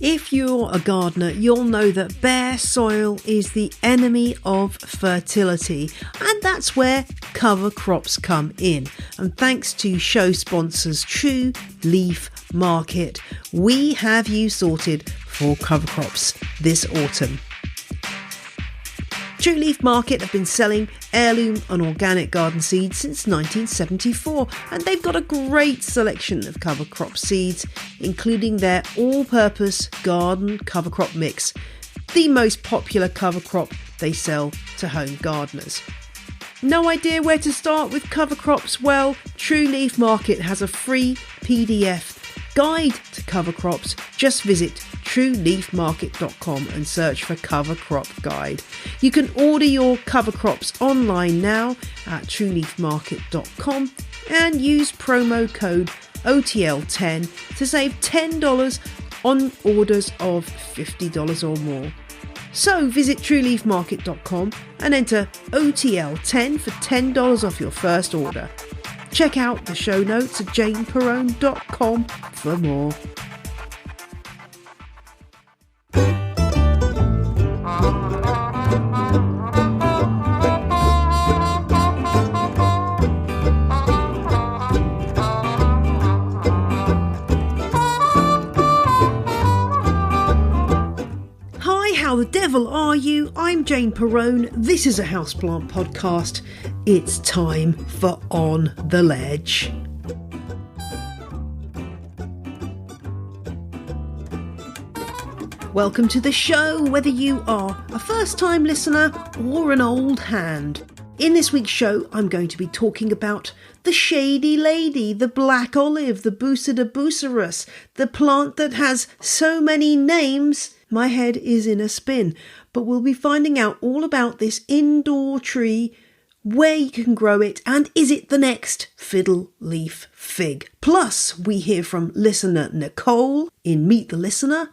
If you're a gardener, you'll know that bare soil is the enemy of fertility, and that's where cover crops come in. And thanks to show sponsors True Leaf Market, we have you sorted for cover crops this autumn. True Leaf Market have been selling heirloom and organic garden seeds since 1974, and they've got a great selection of cover crop seeds, including their all-purpose garden cover crop mix, the most popular cover crop they sell to home gardeners. No idea where to start with cover crops? Well, True Leaf Market has a free PDF guide to cover crops. Just visit trueleafmarket.com and search for cover crop guide. You can order your cover crops online now at trueleafmarket.com and use promo code OTL10 to save $10 on orders of $50 or more. So visit trueleafmarket.com and enter OTL10 for $10 off your first order. Check out the show notes at janeperrone.com for more. How the devil are you? I'm Jane Perrone. This is a Houseplant podcast. It's time for On the Ledge. Welcome to the show, whether you are a first-time listener or an old hand. In this week's show, I'm going to be talking about the shady lady, the black olive, the Bucida buceras, the plant that has so many names. My head is in a spin, but we'll be finding out all about this indoor tree, where you can grow it, and is it the next fiddle leaf fig? Plus, we hear from listener Nicole in Meet the Listener,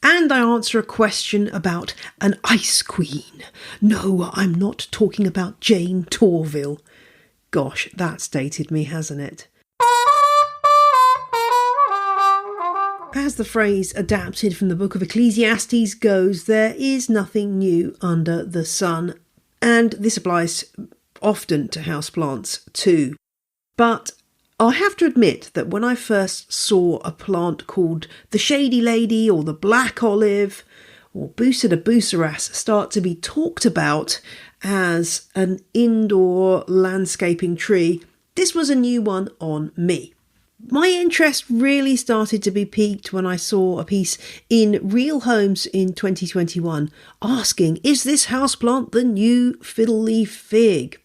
and I answer a question about an ice queen. No, I'm not talking about Jane Torville. Gosh, that's dated me, hasn't it? As the phrase adapted from the book of Ecclesiastes goes, there is nothing new under the sun. And this applies often to houseplants too. But I have to admit that when I first saw a plant called the shady lady or the black olive or Bucida buceras start to be talked about as an indoor landscaping tree, this was a new one on me. My interest really started to be piqued when I saw a piece in Real Homes in 2021 asking, is this houseplant the new fiddle leaf fig?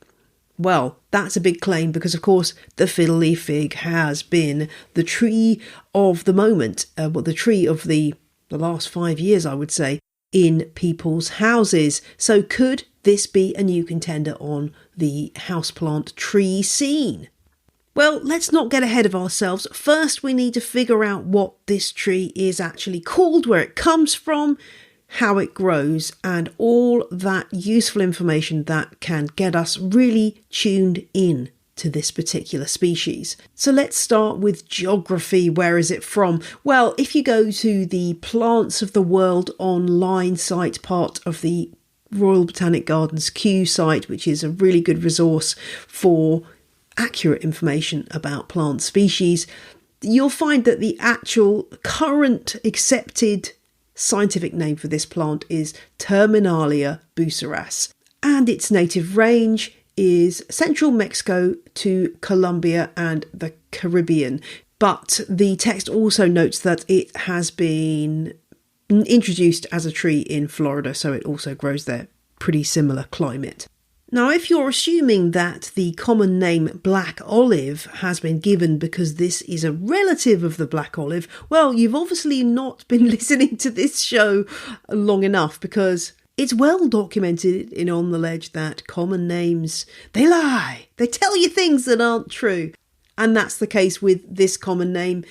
Well, that's a big claim because, of course, the fiddle leaf fig has been the tree of the moment, the tree of the last 5 years, I would say, in people's houses. So could this be a new contender on the houseplant tree scene? Well, let's not get ahead of ourselves. First, we need to figure out what this tree is actually called, where it comes from, how it grows, and all that useful information that can get us really tuned in to this particular species. So let's start with geography. Where is it from? Well, if you go to the Plants of the World online site, part of the Royal Botanic Gardens Kew site, which is a really good resource for accurate information about plant species, you'll find that the actual current accepted scientific name for this plant is Terminalia buceras, and its native range is central Mexico to Colombia and the Caribbean. But the text also notes that it has been introduced as a tree in Florida, so it also grows there. Pretty similar climate. Now, if you're assuming that the common name black olive has been given because this is a relative of the black olive, well, you've obviously not been listening to this show long enough, because it's well documented in On the Ledge that common names, they lie. They tell you things that aren't true. And that's the case with this common name.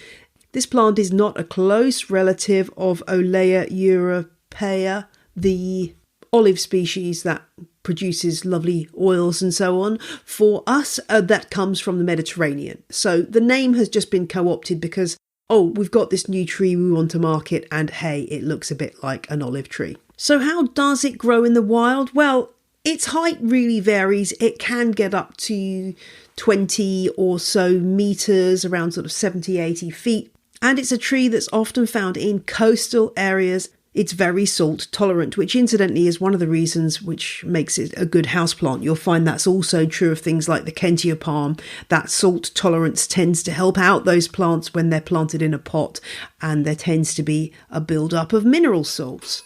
This plant is not a close relative of Olea europaea, the olive species that produces lovely oils and so on. For us, that comes from the Mediterranean. So the name has just been co-opted because oh, we've got this new tree we want to market, and hey, it looks a bit like an olive tree. So how does it grow in the wild? Well, its height really varies. It can get up to 20 or so meters, around sort of 70, 80 feet. And it's a tree that's often found in coastal areas. It's very salt tolerant, which incidentally is one of the reasons which makes it a good houseplant. You'll find that's also true of things like the Kentia palm. That salt tolerance tends to help out those plants when they're planted in a pot, and there tends to be a build-up of mineral salts.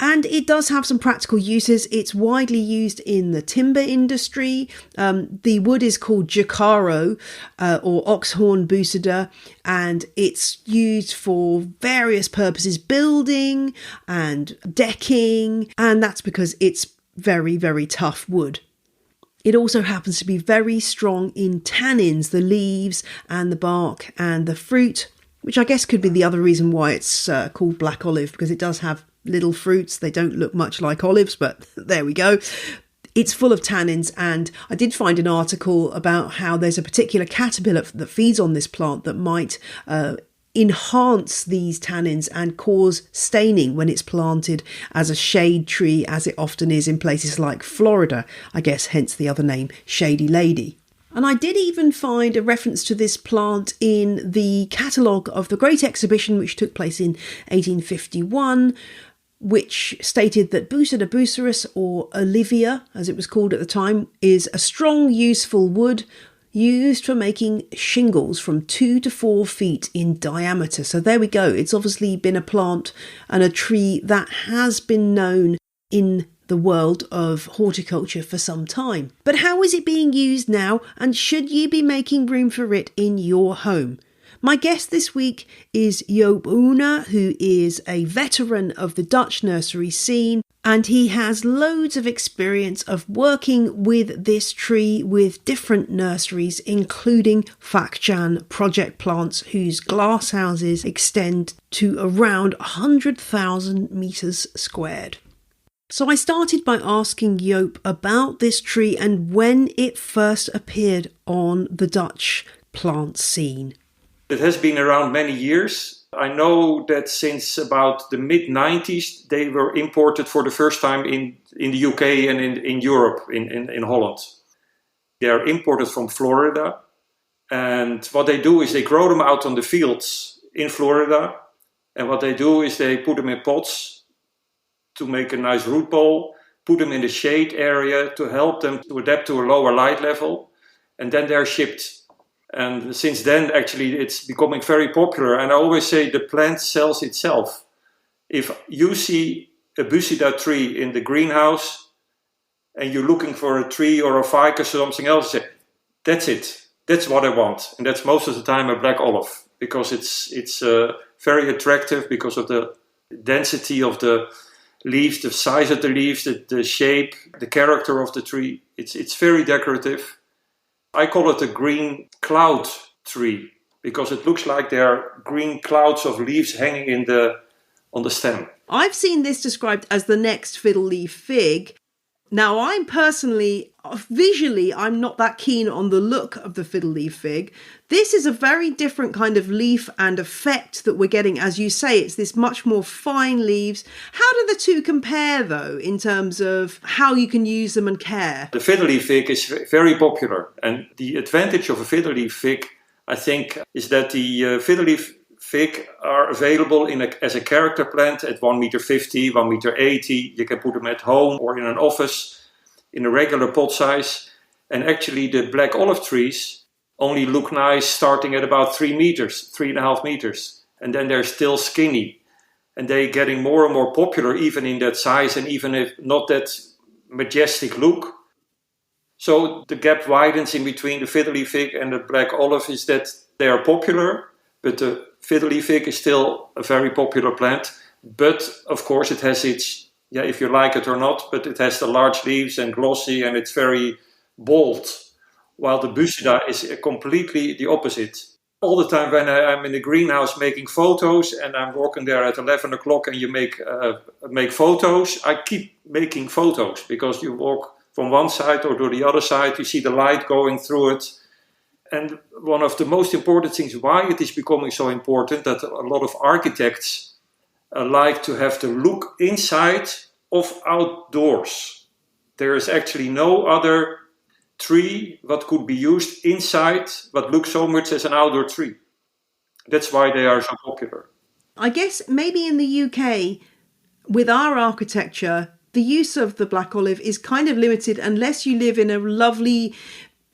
And it does have some practical uses. It's widely used in the timber industry. The wood is called jacaro or oxhorn bucida, and it's used for various purposes, building and decking, and that's because it's very, very tough wood. It also happens to be very strong in tannins, the leaves and the bark and the fruit, which I guess could be the other reason why it's called black olive, because it does have little fruits. They don't look much like olives, but there we go. It's full of tannins, and I did find an article about how there's a particular caterpillar that feeds on this plant that might enhance these tannins and cause staining when it's planted as a shade tree, as it often is in places like Florida. I guess hence the other name, shady lady. And I did even find a reference to this plant in the catalogue of the Great Exhibition, which took place in 1851, which stated that Bucida buceras, or olivia, as it was called at the time, is a strong, useful wood used for making shingles from 2 to 4 feet in diameter. So there we go. It's obviously been a plant and a tree that has been known in the world of horticulture for some time. But how is it being used now, and should you be making room for it in your home? My guest this week is Joop Huner, who is a veteran of the Dutch nursery scene, and he has loads of experience of working with this tree with different nurseries, including Vakjan project plants, whose glass houses extend to around 100,000 metres squared. So I started by asking Joop about this tree and when it first appeared on the Dutch plant scene. It has been around many years. I know that since about the mid-90s they were imported for the first time in the UK and in Europe, in Holland. They are imported from Florida, and what they do is they grow them out on the fields in Florida, and what they do is they put them in pots to make a nice root ball, put them in the shade area to help them to adapt to a lower light level, and then they're shipped. And since then, actually, it's becoming very popular. And I always say the plant sells itself. If you see a Bucida tree in the greenhouse and you're looking for a tree or a ficus or something else, say, that's it. That's what I want. And that's most of the time a black olive, because it's very attractive because of the density of the leaves, the size of the leaves, the shape, the character of the tree. It's very decorative. I call it a green cloud tree because it looks like there are green clouds of leaves hanging on the stem. I've seen this described as the next fiddle leaf fig. Now, I'm personally, visually, I'm not that keen on the look of the fiddle leaf fig. This is a very different kind of leaf and effect that we're getting. As you say, it's this much more fine leaves. How do the two compare, though, in terms of how you can use them and care? The fiddle leaf fig is very popular. And the advantage of a fiddle leaf fig, I think, is that the fiddle leaf fig are available as a character plant at 1 meter 50, 1 meter 80. You can put them at home or in an office in a regular pot size. And actually the black olive trees only look nice starting at about 3 meters, 3.5 meters. And then they're still skinny. And they're getting more and more popular even in that size and even if not that majestic look. So the gap widens in between the fiddle leaf fig and the black olive is that they are popular, but the fiddle leaf fig is still a very popular plant. But of course it has its, if you like it or not, but it has the large leaves and glossy and it's very bold. While the Bucida is completely the opposite. All the time when I'm in the greenhouse making photos and I'm walking there at 11 o'clock and you make photos, I keep making photos because you walk from one side or to the other side, you see the light going through it. And one of the most important things why it is becoming so important that a lot of architects like to have the look inside of outdoors. There is actually no other tree that could be used inside but looks so much as an outdoor tree. That's why they are so popular. I guess maybe in the UK, with our architecture, the use of the black olive is kind of limited unless you live in a lovely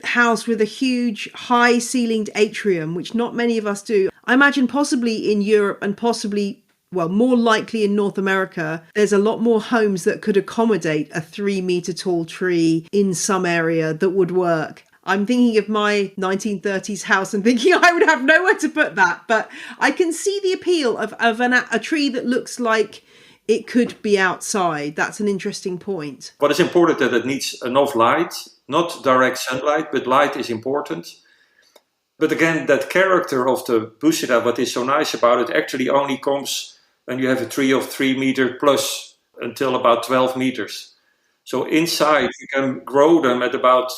house with a huge high ceilinged atrium, which not many of us do. I imagine possibly in Europe and possibly, well, more likely in North America, there's a lot more homes that could accommodate a 3-meter tall tree in some area that would work. I'm thinking of my 1930s house and thinking I would have nowhere to put that. But I can see the appeal of a tree that looks like it could be outside. That's an interesting point. What is important that it needs enough light, not direct sunlight, but light is important. But again, that character of the Bucida, what is so nice about it, actually only comes when you have a tree of 3 meters plus until about 12 meters. So inside you can grow them at about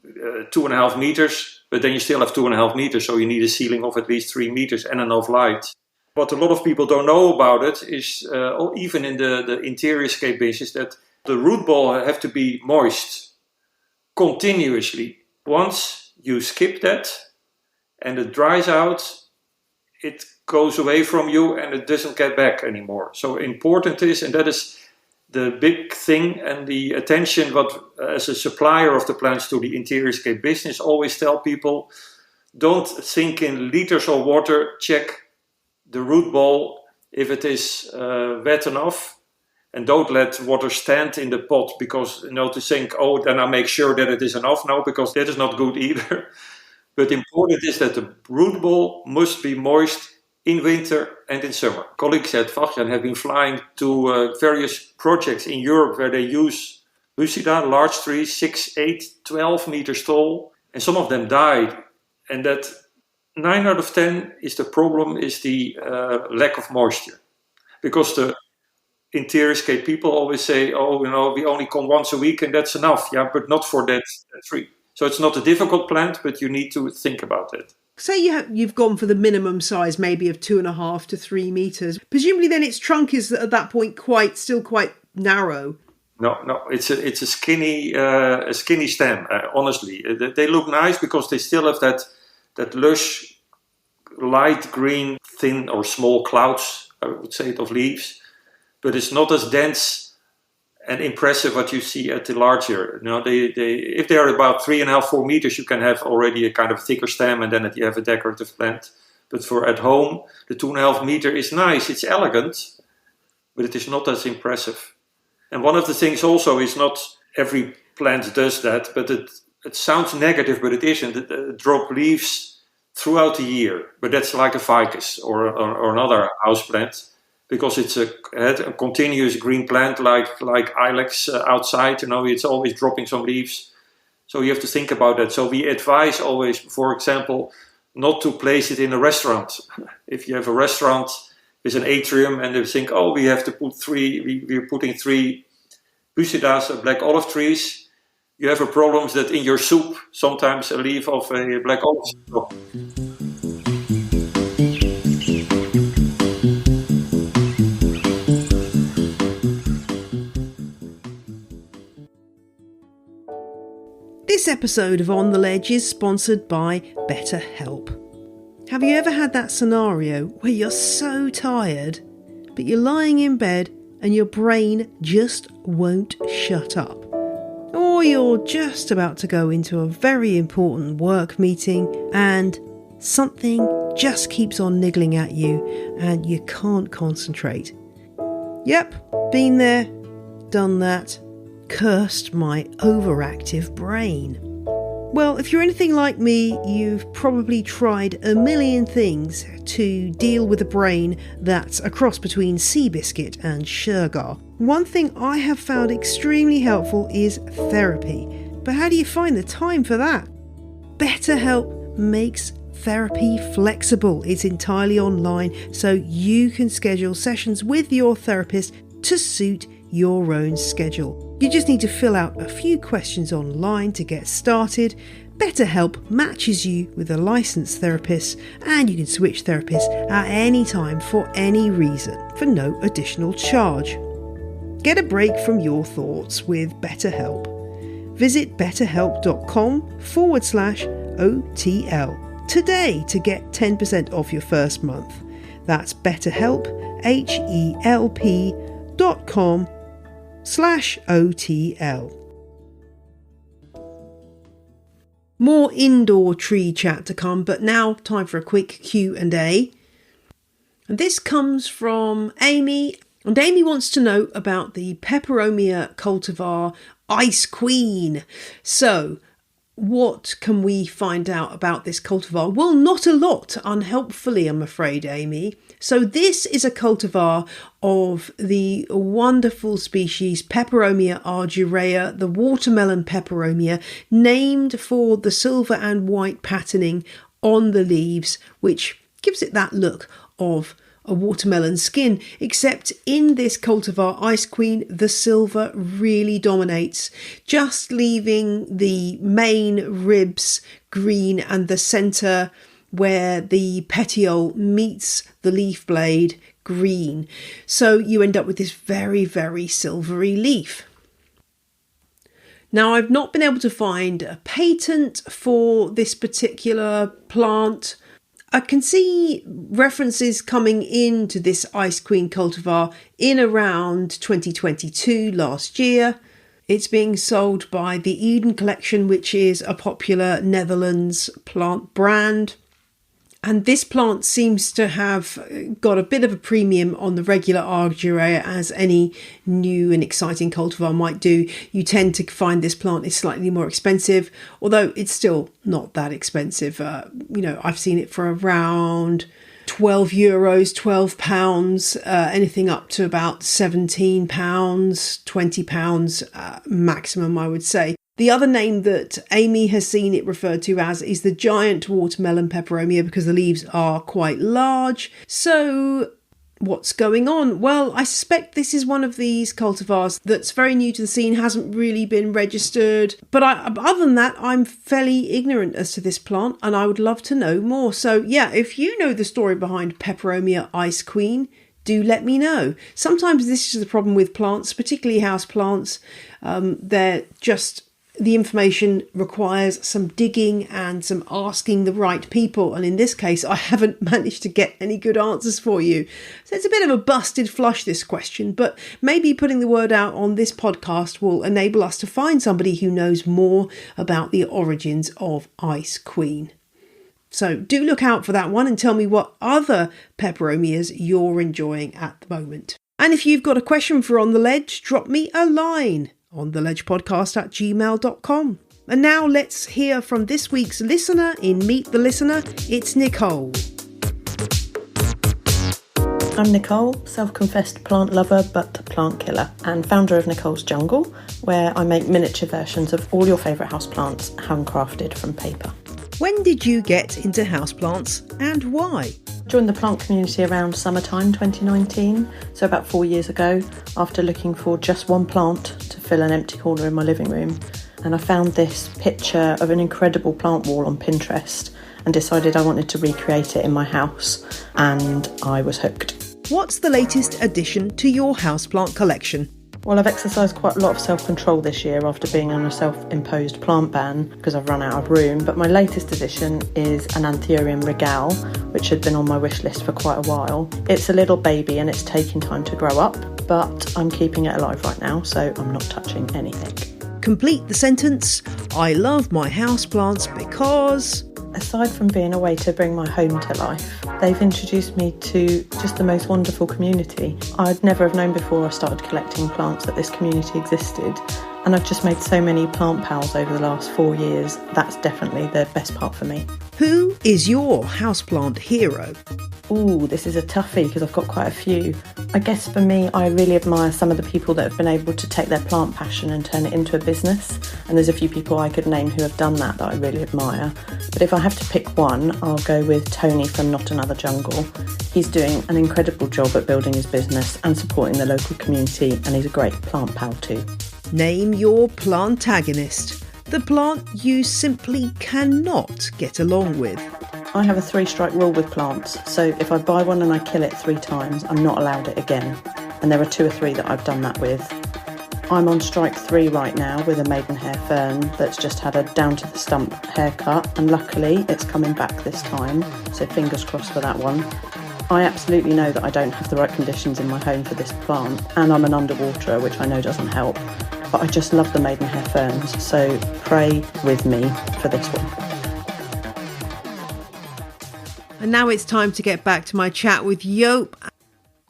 2.5 meters, but then you still have 2.5 meters, so you need a ceiling of at least 3 meters and enough light. What a lot of people don't know about it is, even in the interior scape business, that the root ball have to be moist continuously. Once you skip that and it dries out, it goes away from you and it doesn't get back anymore. So important is, and that is the big thing and the attention what as a supplier of the plants to the interior scape business always tell people, don't think in liters of water, check the root ball if it is wet enough, and don't let water stand in the pot because to think, oh, then I make sure that it is enough. No, because that is not good either. But important is that the root ball must be moist in winter and in summer. Colleagues at Vachjan have been flying to various projects in Europe where they use Bucida, large trees, 6, 8, 12 meters tall, and some of them died. And that 9 out of 10 is the problem, is the lack of moisture. Because the interior scape people always say, oh, we only come once a week and that's enough. Yeah, but not for that tree. So it's not a difficult plant, but you need to think about it. Say you've gone for the minimum size, maybe of 2.5 to 3 meters. Presumably, then its trunk is at that point still quite narrow. No, it's a skinny stem. Honestly, they look nice because they still have that lush, light green, thin or small clouds, I would say, of leaves, but it's not as dense and impressive what you see at the larger. If they are about 3.5, 4 meters, you can have already a kind of thicker stem, and then you have a decorative plant. But for at home, the 2.5 meter is nice. It's elegant, but it is not as impressive. And one of the things also is not every plant does that, but it sounds negative, but it isn't. It drop leaves throughout the year, but that's like a ficus or another house plant. Because it's a continuous green plant like ilex outside, it's always dropping some leaves. So you have to think about that. So we advise always, for example, not to place it in a restaurant. If you have a restaurant with an atrium and they think, oh, we have to put we're putting 3 Bucidas, black olive trees, you have a problem that in your soup, sometimes a leaf of a black olive. This episode of On the Ledge is sponsored by BetterHelp. Have you ever had that scenario where you're so tired, but you're lying in bed and your brain just won't shut up? Or you're just about to go into a very important work meeting and something just keeps on niggling at you and you can't concentrate. Yep, been there, done that. Cursed my overactive brain. Well, if you're anything like me, you've probably tried a million things to deal with a brain that's a cross between Seabiscuit and Shergar. One thing I have found extremely helpful is therapy. But how do you find the time for that? BetterHelp makes therapy flexible. It's entirely online, so you can schedule sessions with your therapist to suit your own schedule. You just need to fill out a few questions online to get started. BetterHelp matches you with a licensed therapist, and you can switch therapists at any time for any reason for no additional charge. Get a break from your thoughts with BetterHelp. Visit betterhelp.com/OTL today to get 10% off your first month. That's BetterHelp, HELP.com/OTL. More indoor tree chat to come, but now time for a quick Q&A. And this comes from Amy, and Amy wants to know about the Peperomia cultivar Ice Queen. So, what can we find out about this cultivar? Well, not a lot, unhelpfully, I'm afraid, Amy. So this is a cultivar of the wonderful species Peperomia argyrea, the watermelon peperomia, named for the silver and white patterning on the leaves, which gives it that look of a watermelon skin, except in this cultivar Ice Queen, the silver really dominates, just leaving the main ribs green and the centre where the petiole meets the leaf blade green. So you end up with this very, very silvery leaf. Now, I've not been able to find a patent for this particular plant. I can see references coming into this Ice Queen cultivar in around 2022, last year. It's being sold by the Eden Collection, which is a popular Netherlands plant brand. And this plant seems to have got a bit of a premium on the regular argyrea, as any new and exciting cultivar might do. You tend to find this plant is slightly more expensive, although it's still not that expensive. I've seen it for around €12, £12, anything up to about £17, £20 maximum, I would say. The other name that Amy has seen it referred to as is the giant watermelon peperomia, because the leaves are quite large. So what's going on? Well, I suspect this is one of these cultivars that's very new to the scene, hasn't really been registered. But other than that, I'm fairly ignorant as to this plant, and I would love to know more. So yeah, if you know the story behind Peperomia Ice Queen, do let me know. Sometimes this is the problem with plants, particularly house plants. The information requires some digging and some asking the right people. And in this case, I haven't managed to get any good answers for you. So it's a bit of a busted flush, this question, but maybe putting the word out on this podcast will enable us to find somebody who knows more about the origins of Ice Queen. So do look out for that one and tell me what other peperomias you're enjoying at the moment. And if you've got a question for On The Ledge, drop me a line. ontheledgepodcast@gmail.com. And now let's hear from this week's listener in Meet the Listener. It's Nicole. I'm Nicole, self-confessed plant lover but plant killer, and founder of Nicole's Jungle, where I make miniature versions of all your favourite houseplants handcrafted from paper. When did you get into houseplants and why? Joined the plant community around summertime 2019, so about 4 years ago, after looking for just one plant to fill an empty corner in my living room. And I found this picture of an incredible plant wall on Pinterest and decided I wanted to recreate it in my house, and I was hooked. What's the latest addition to your houseplant collection? Well, I've exercised quite a lot of self-control this year after being on a self-imposed plant ban because I've run out of room, but my latest addition is an Anthurium regale, which had been on my wish list for quite a while. It's a little baby and it's taking time to grow up, but I'm keeping it alive right now, so I'm not touching anything. Complete the sentence. I love my houseplants because... Aside from being a way to bring my home to life, they've introduced me to just the most wonderful community. I'd never have known before I started collecting plants that this community existed, and I've just made so many plant pals over the last 4 years. That's definitely the best part for me. Who is your houseplant hero? Ooh, this is a toughie because I've got quite a few. I guess for me, I really admire some of the people that have been able to take their plant passion and turn it into a business. And there's a few people I could name who have done that I really admire. But if I have to pick one, I'll go with Tony from Not Another Jungle. He's doing an incredible job at building his business and supporting the local community, and he's a great plant pal too. Name your plantagonist. the plant you simply cannot get along with. I have a 3-strike rule with plants, so if I buy one and I kill it 3 times, I'm not allowed it again. And there are 2 or 3 that I've done that with. I'm on strike 3 right now with a maidenhair fern that's just had a down to the stump haircut, and luckily it's coming back this time, so fingers crossed for that one. I absolutely know that I don't have the right conditions in my home for this plant, and I'm an underwaterer, which I know doesn't help, but I just love the maidenhair ferns, so pray with me for this one. And now it's time to get back to my chat with Joop,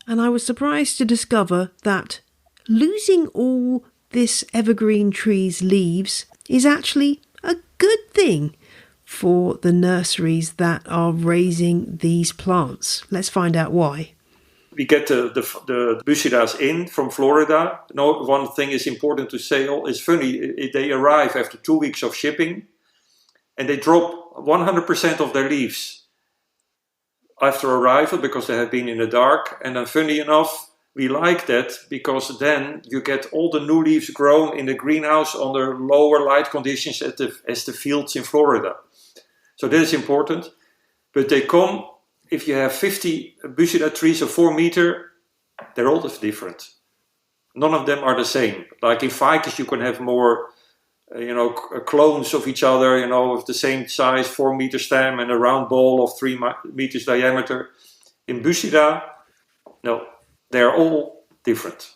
and I was surprised to discover that losing all this evergreen tree's leaves is actually a good thing for the nurseries that are raising these plants. Let's find out why. We get the buceras in from Florida. No, one thing is important to say, it's funny, they arrive after 2 weeks of shipping and they drop 100% of their leaves after arrival because they have been in the dark. And then funny enough, we like that because then you get all the new leaves grown in the greenhouse under lower light conditions as the fields in Florida. So that is important. But they come, if you have 50 Bucida trees of 4 meter, they're all different. None of them are the same. Like in ficus, you can have more, clones of each other, of the same size, 4 meter stem and a round ball of 3 meters diameter. In Bucida, no. They're all different.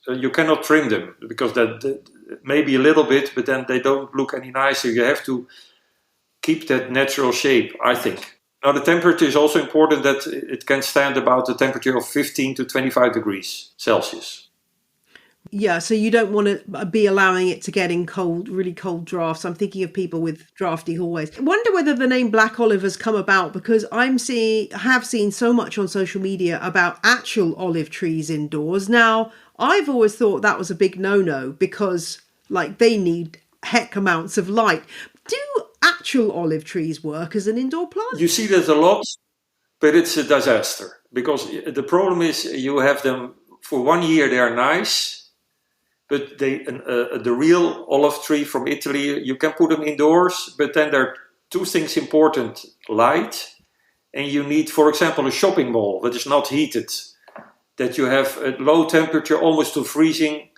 So you cannot trim them because that maybe a little bit, but then they don't look any nicer. You have to keep that natural shape, I think. Now the temperature is also important, that it can stand about the temperature of 15 to 25 degrees Celsius. Yeah, so you don't want to be allowing it to get in cold, really cold drafts. I'm thinking of people with drafty hallways. I wonder whether the name Black Olive has come about because I have seen so much on social media about actual olive trees indoors. Now, I've always thought that was a big no-no because, they need heck amounts of light. Do actual olive trees work as an indoor plant? You see that a lot, but it's a disaster because the problem is you have them for 1 year, they are nice. But the real olive tree from Italy, you can put them indoors, but then there are 2 things important: light, and you need, for example, a shopping mall that is not heated, that you have a low temperature, almost to freezing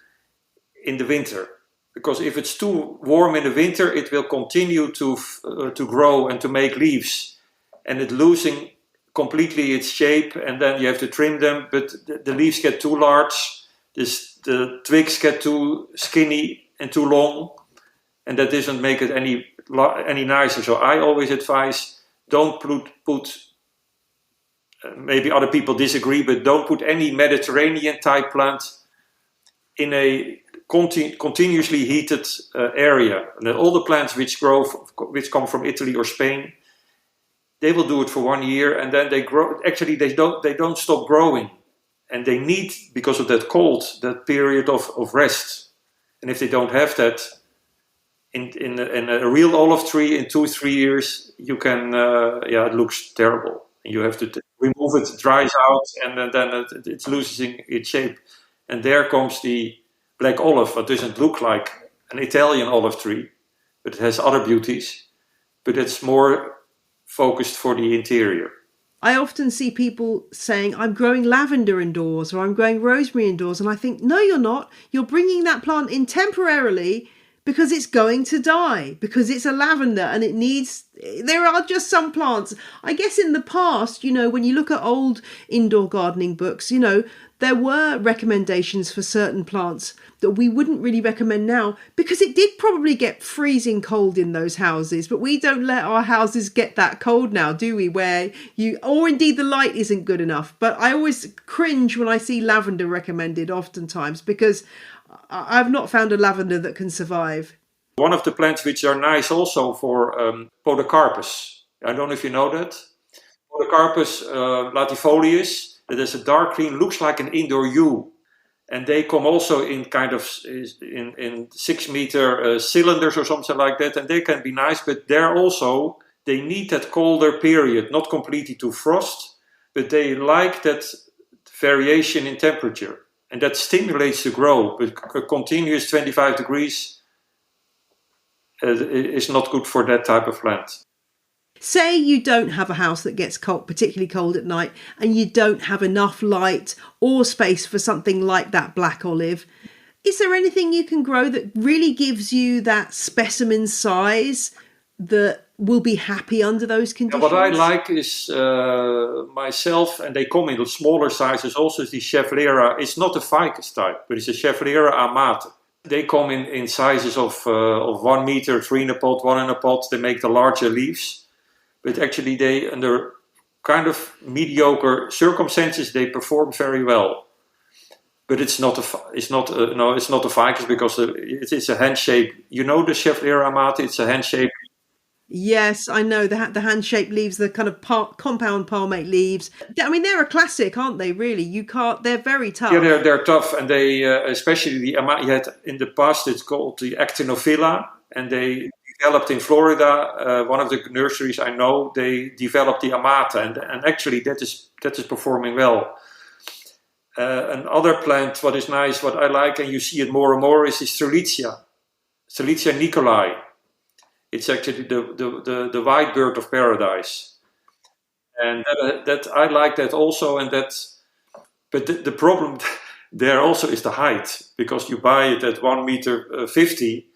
in the winter. Because if it's too warm in the winter, it will continue to grow and to make leaves, and it losing completely its shape, and then you have to trim them, but the leaves get too large. The twigs get too skinny and too long, and that doesn't make it any nicer. So I always advise, don't put maybe other people disagree, but don't put any Mediterranean type plant in a continuously heated area. And all the plants which come from Italy or Spain, they will do it for 1 year and then they grow. Actually, they don't stop growing. And they need, because of that cold, that period of rest. And if they don't have that, in a real olive tree in 2-3 years, you can, it looks terrible. You have to remove it, it dries out, and then it's losing its shape. And there comes the black olive. It doesn't look like an Italian olive tree, but it has other beauties. But it's more focused for the interior. I often see people saying, I'm growing lavender indoors or I'm growing rosemary indoors. And I think, no, you're not. You're bringing that plant in temporarily because it's going to die, because it's a lavender and it needs... There are just some plants. I guess in the past, when you look at old indoor gardening books, there were recommendations for certain plants that we wouldn't really recommend now because it did probably get freezing cold in those houses. But we don't let our houses get that cold now, do we? Or indeed the light isn't good enough. But I always cringe when I see lavender recommended oftentimes because I've not found a lavender that can survive. One of the plants which are nice also for podocarpus. I don't know if you know that. Podocarpus latifolius. That is a dark green, looks like an indoor yew. And they come also in kind of in 6 meter cylinders or something like that. And they can be nice, but they need that colder period, not completely to frost, but they like that variation in temperature. And that stimulates the growth. But a continuous 25 degrees, is not good for that type of plant. Say you don't have a house that gets cold, particularly cold at night, and you don't have enough light or space for something like that black olive. Is there anything you can grow that really gives you that specimen size that will be happy under those conditions? What I like is myself, and they come in the smaller sizes also, is the Chevlera. It's not a ficus type, but it's a Chevlera amate. They come in sizes of 1 meter, 3 in a pot, 1 in a pot. They make the larger leaves. But actually, they, under kind of mediocre circumstances, they perform very well. But it's not a ficus because it's a hand-shaped. You know the Chevlera amate? It's a hand-shaped. Yes, I know the hand-shaped leaves, the kind of compound palmate leaves. I mean, they're a classic, aren't they? Really, you can't. They're very tough. Yeah, they're tough, and they especially the amate. In the past, it's called the actinophila, and they developed in Florida. One of the nurseries I know, they developed the amate, and actually that is performing well. Another plant, what is nice, what I like, and you see it more and more, is the Strelitzia Nicolai. It's actually the white bird of paradise, and that I like that also. And but the problem there also is the height, because you buy it at 1 meter 50.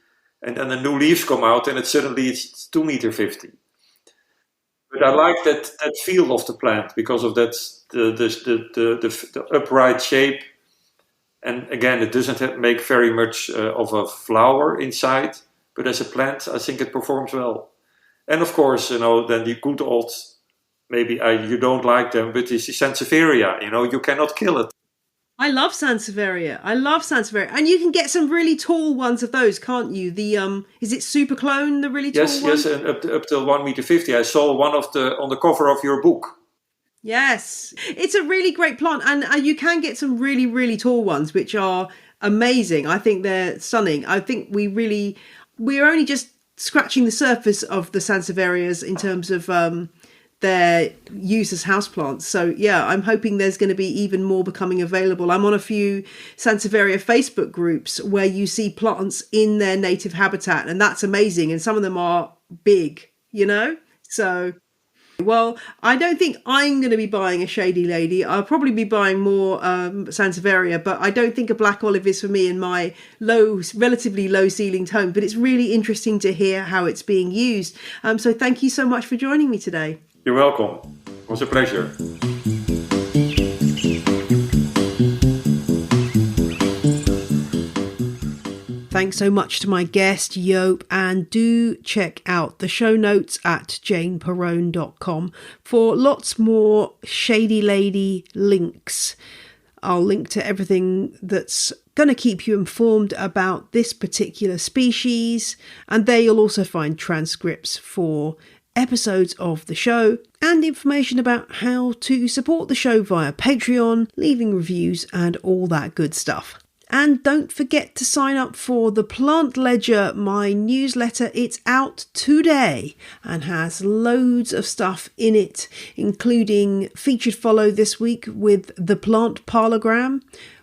And then the new leaves come out, and it's 2 meter 50. But I like that feel of the plant because of that the upright shape, and again, it doesn't make very much of a flower inside. But as a plant, I think it performs well. And of course, then the good old, maybe you don't like them, but it's the Sansevieria. You cannot kill it. I love Sansevieria. And you can get some really tall ones of those, can't you? The is it Super Clone, the really tall one? Yes, and up till 1 meter 50. I saw one on the cover of your book. Yes, it's a really great plant, and you can get some really, really tall ones, which are amazing. I think they're stunning. I think we're only just scratching the surface of the Sansevierias in terms of their use as houseplants. So yeah, I'm hoping there's going to be even more becoming available. I'm on a few Sansevieria Facebook groups where you see plants in their native habitat, and that's amazing. And some of them are big, So, well, I don't think I'm going to be buying a Shady Lady. I'll probably be buying more Sansevieria, but I don't think a black olive is for me in my relatively low ceilinged home. But it's really interesting to hear how it's being used. So thank you so much for joining me today. You're welcome. It was a pleasure. Thanks so much to my guest, Joop, and do check out the show notes at janeperrone.com for lots more Shady Lady links. I'll link to everything that's going to keep you informed about this particular species, and there you'll also find transcripts for episodes of the show and information about how to support the show via Patreon, leaving reviews and all that good stuff. And don't forget to sign up for the Plant Ledger, my newsletter. It's out today and has loads of stuff in it, including featured follow this week with the Plant Parlogram,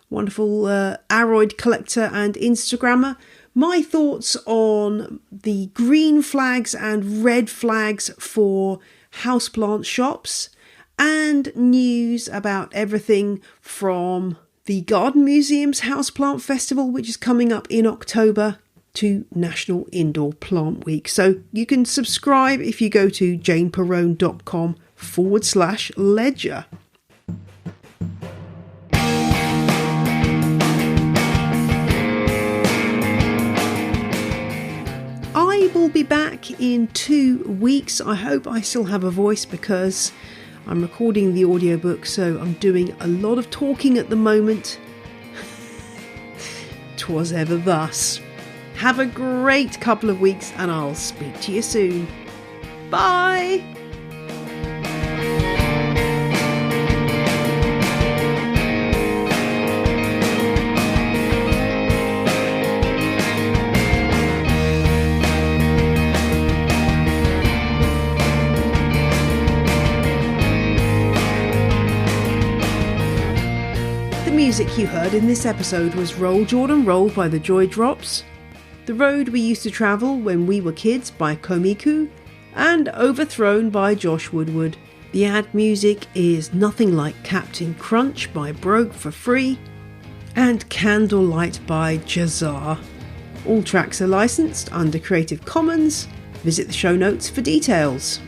wonderful aroid collector and Instagrammer. My thoughts on the green flags and red flags for houseplant shops, and news about everything from the Garden Museum's Houseplant Festival, which is coming up in October, to National Indoor Plant Week. So you can subscribe if you go to janeperrone.com/ledger. I will be back in 2 weeks. I hope I still have a voice because I'm recording the audiobook, so I'm doing a lot of talking at the moment. 'Twas ever thus. Have a great couple of weeks and I'll speak to you soon. Bye! The music you heard in this episode was Roll Jordan Roll by the Joy Drops. The Road We Used to Travel When We Were Kids by Komiku, and Overthrown by Josh Woodward. The ad music is Nothing Like Captain Crunch by Broke for Free, and Candlelight by Jazar. All tracks are licensed under Creative Commons. Visit the show notes for details.